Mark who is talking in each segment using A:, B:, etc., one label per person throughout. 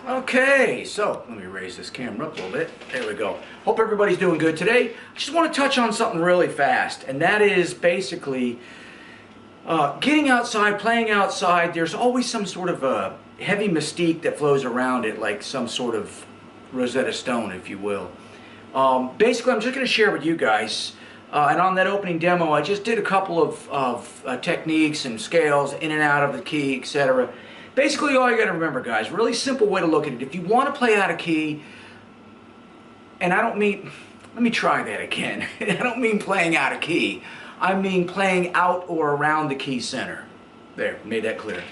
A: Okay, so let me raise this camera up a little bit. There we go. Hope everybody's doing good today. I just want to touch on something really fast, and that is basically getting outside, playing outside. There's always some sort of a heavy mystique that flows around it, like some sort of Rosetta Stone, if you will. Basically, I'm just going to share with you guys, and on that opening demo, I just did a couple of techniques and scales in and out of the key, etc. Basically, all you got to remember, guys, really simple way to look at it. If you want to play out of key, and I don't mean, let me try that again. I don't mean playing out of key. I mean playing out or around the key center. There, made that clear.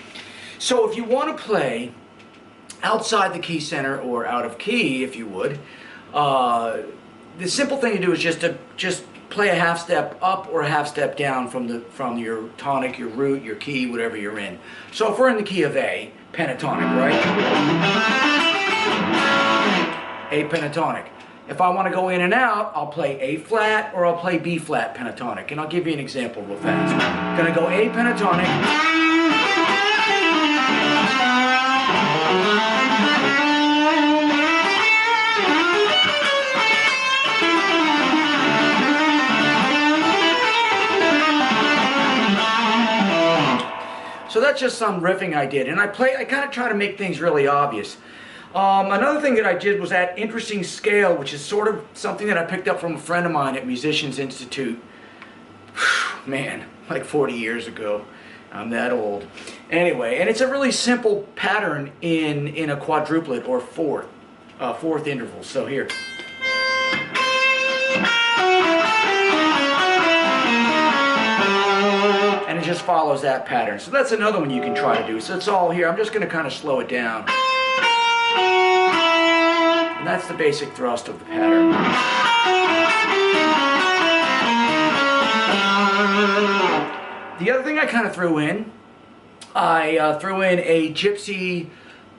A: So if you want to play outside the key center or out of key, if you would, the simple thing to do is just play a half step up or a half step down from your tonic, your root, your key, whatever you're in. So if we're in the key of A, pentatonic, right? A pentatonic. If I want to go in and out, I'll play A flat or I'll play B flat pentatonic. And I'll give you an example real fast. I'm going to go A pentatonic. So that's just some riffing I did, and I kind of try to make things really obvious. Another thing that I did was that interesting scale, which is sort of something that I picked up from a friend of mine at Musicians Institute. Man, like 40 years ago. I'm that old. Anyway, and it's a really simple pattern in a quadruplet or fourth interval. So here. And it just follows that pattern. So that's another one you can try to do. So it's all here. I'm just going to kind of slow it down. And that's the basic thrust of the pattern. The other thing I kind of threw in, I threw in a gypsy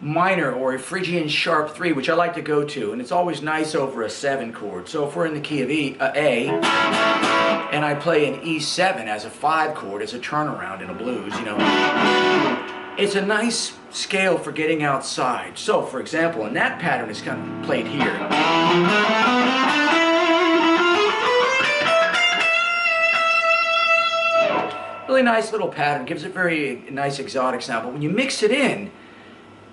A: minor or a Phrygian sharp 3, which I like to go to, and it's always nice over a 7 chord. So if we're in the key of A, and I play an E7 as a 5 chord, as a turnaround in a blues, you know, it's a nice scale for getting outside. So, for example, in that pattern, it's kind of played here. Really nice little pattern, gives it very nice exotic sound, but when you mix it in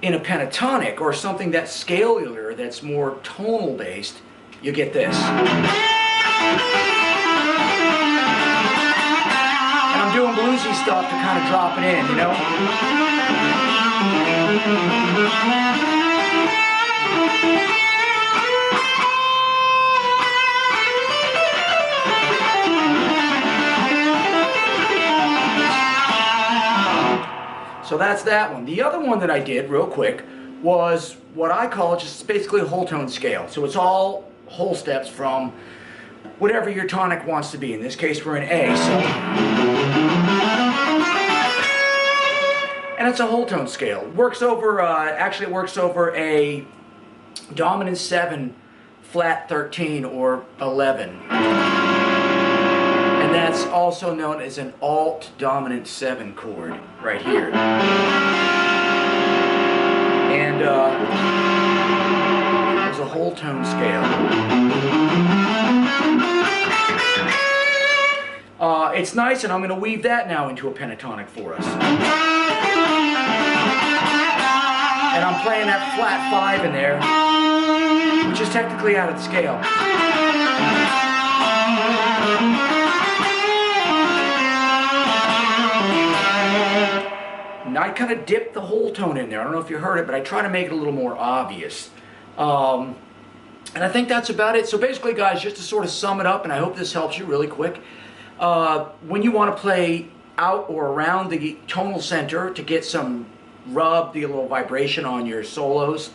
A: a pentatonic or something that's scalar, that's more tonal based, you get this. And I'm doing bluesy stuff to kind of drop it in, you know? So that's that one. The other one that I did real quick was what I call just basically a whole tone scale. So it's all whole steps from whatever your tonic wants to be. In this case we're in A. So. And it's a whole tone scale. It works over, actually it works over a dominant 7, flat 13 or 11. And that's also known as an alt dominant 7 chord right here. And there's a whole tone scale. It's nice, and I'm going to weave that now into a pentatonic for us. And I'm playing that flat 5 in there, which is technically out of the scale. And I kind of dip the whole tone in there. I don't know if you heard it, but I try to make it a little more obvious. And I think that's about it. So basically, guys, just to sort of sum it up, and I hope this helps you really quick, when you want to play out or around the tonal center to get some rub, the little vibration on your solos,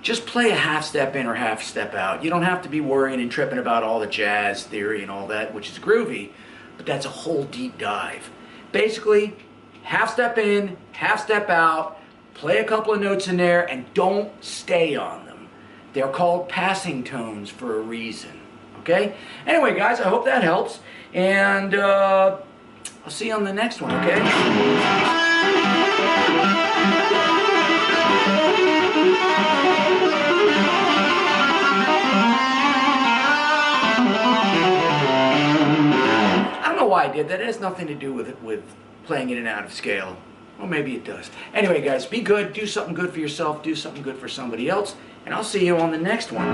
A: just play a half step in or half step out. You don't have to be worrying and tripping about all the jazz theory and all that, which is groovy, but that's a whole deep dive. Basically, half step in, half step out, play a couple of notes in there, and don't stay on them. They're called passing tones for a reason. Okay? Anyway, guys, I hope that helps, and I'll see you on the next one, okay? idea. That has nothing to do with playing in and out of scale. Or maybe it does. Anyway, guys, be good. Do something good for yourself. Do something good for somebody else. And I'll see you on the next one.